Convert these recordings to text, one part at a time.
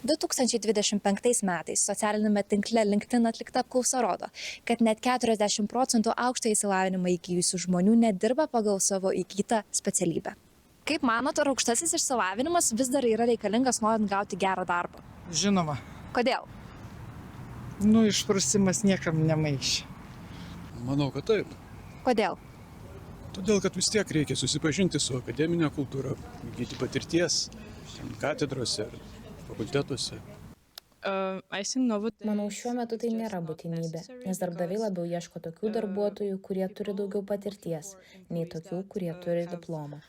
2025 metais socialinėme tinkle LinkedIn atlikta apklausa rodo, kad net 40% aukštą išsilavinimą įgijusių žmonių nedirba pagal savo įgytą specialybę. Kaip manot, ar aukštasis išsilavinimas vis dar yra reikalingas norint gauti gerą darbą? Žinoma. Kodėl? Išprusimas niekam nemaišė. Manau, kad taip. Kodėl? Todėl, kad vis tiek reikia susipažinti su akademinė kultūra, įgyti patirties katedrose ir fakultetuose. Manau, šiuo metu tai nėra būtinybė, nes darbdaviai labiau ieško tokių darbuotojų, kurie turi daugiau patirties, nei tokių, kurie turi diplomą.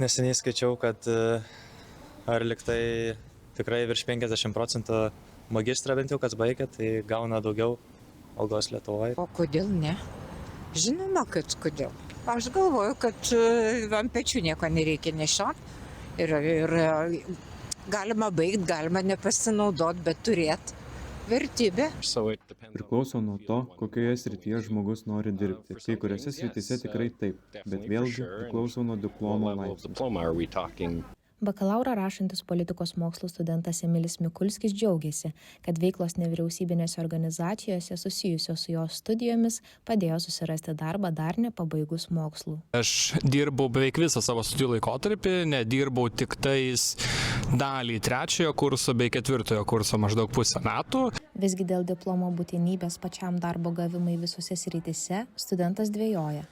Neseniai skaičiau, kad ar liktai tikrai virš 50% magistrą bent jau kas baigia, tai gauna daugiau algos Lietuvoje. O kodėl ne? Žinoma, kad kodėl. Aš galvoju, kad ant pečių nieko nereikia nešiot. Ir galima baigti, galima nepasinaudoti, bet turėti vertybę. Priklauso nuo to, kokioje srityje žmogus nori dirbti. Kai kuriuose srityse tikrai taip, bet vėlgi priklauso nuo diplomo laipsnio. Bakalaurą rašantis politikos mokslų studentas Emilis Mikulskis džiaugiasi, kad veiklos nevyriausybinėse organizacijose susijusios su jos studijomis padėjo susirasti darbą dar nepabaigus mokslų. Aš dirbau beveik visą savo studijų laikotarpį, nedirbau tik tais dalį 3 kurso bei 4 kurso maždaug pusę metų. Visgi dėl diplomo būtinybės pačiam darbo gavimai visose srityse studentas dvejoja.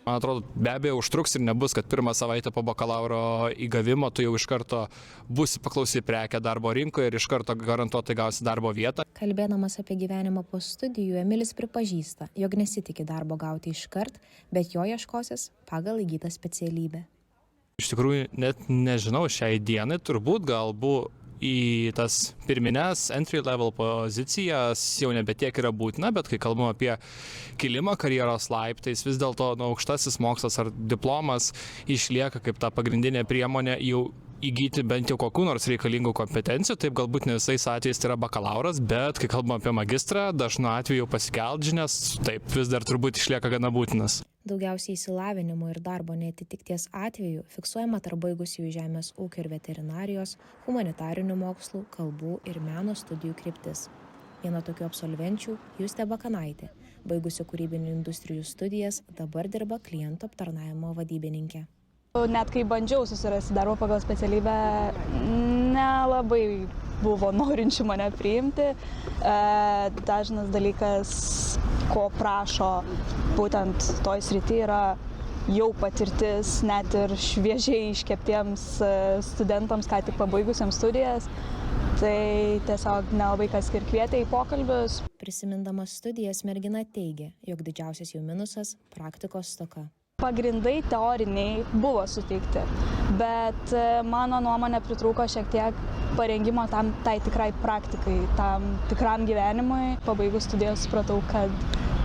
Man atrodo, be abejo užtruks ir nebus, kad pirmą savaitę po bakalauro įgavimo tu jau iš karto būsi paklausi prekę darbo rinkoje ir iš karto garantuotai gausi darbo vietą. Kalbėdamas apie gyvenimą po studijų, Emilis pripažįsta, jog nesitikė darbo gauti iškart, bet jo ieškosis pagal įgytą specialybę. Iš tikrųjų, net nežinau, šiai dienai turbūt galbūt į tas pirmines entry level pozicijas jau nebetiek yra būtina, bet kai kalbam apie kilimą karjeros laiptais, vis dėlto aukštasis mokslas ar diplomas išlieka kaip ta pagrindinė priemonė jau įgyti bent jau kokių nors reikalingų kompetencijų. Taip galbūt ne visais atvejais tai yra bakalauras, bet kai kalbam apie magistrą, dažnu atveju pasikelt žinias, taip vis dar turbūt išlieka gana būtinas. Daugiausiai išsilavinimo ir darbo neatitikties atveju fiksuojama tarp baigusiųjų žemės ūkio ir veterinarijos, humanitarinių mokslų, kalbų ir meno studijų kryptis. Viena tokių absolvenčių Justė Bakanaitė, baigusi kūrybinių industrijų studijas, dabar dirba klientų aptarnavimo vadybininkė. Net kai bandžiau susirasti darbą pagal specialybę, nelabai buvo norinčių mane priimti. Dažnas dalykas, ko prašo būtent toj srity, yra jau patirtis net ir šviežiai iškeptiems studentams, ką tik pabaigusiems studijas. Tai tiesiog nelabai kas ir kvietė į pokalbius. Prisimindamas studijas, mergina teigia, jog didžiausias jų minusas – praktikos stoka. Pagrindai teoriniai buvo suteikti, bet mano nuomonė pritrūko šiek tiek parengimo tai tikrai praktikai, tam tikram gyvenimui. Pabaigus studijas supratau, kad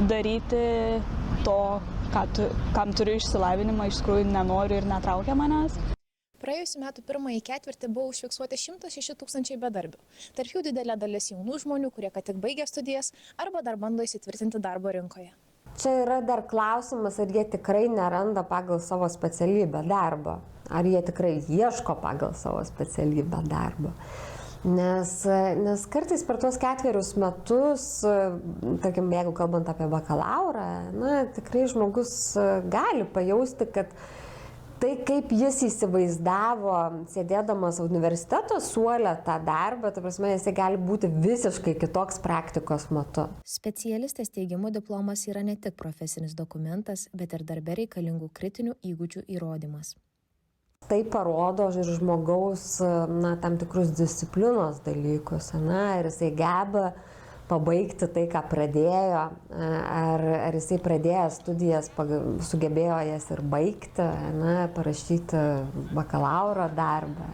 daryti to, kam turiu išsilavinimą, iš tikrųjų nenoriu ir netraukia manęs. Praėjusiu metu pirmąjį ketvirtį buvo užfiksuoti 106 000 bedarbių. Tarp jų didelė dalis jaunų žmonių, kurie ką tik baigė studijas arba dar bando įsitvirtinti darbo rinkoje. Čia yra dar klausimas, ar jie tikrai neranda pagal savo specialybę darbo, ar jie tikrai ieško pagal savo specialybę darbo. Nes kartais per tuos 4 metus, tarkim, jeigu kalbant apie bakalaurą, tikrai žmogus gali pajausti, kad tai, kaip jis įsivaizdavo, sėdėdamas universiteto suole tą darbą, ta prasme, jis gali būti visiškai kitoks praktikos metu. Specialistės teigimu diplomas yra ne tik profesinis dokumentas, bet ir darbe reikalingų kritinių įgūdžių įrodymas. Tai parodo ir žmogaus tam tikrus disciplinos dalykus, ir jisai geba pabaigti tai, ką pradėjo, ar jisai pradėjęs studijas sugebėjo jas ir baigti, parašyti bakalauro darbą.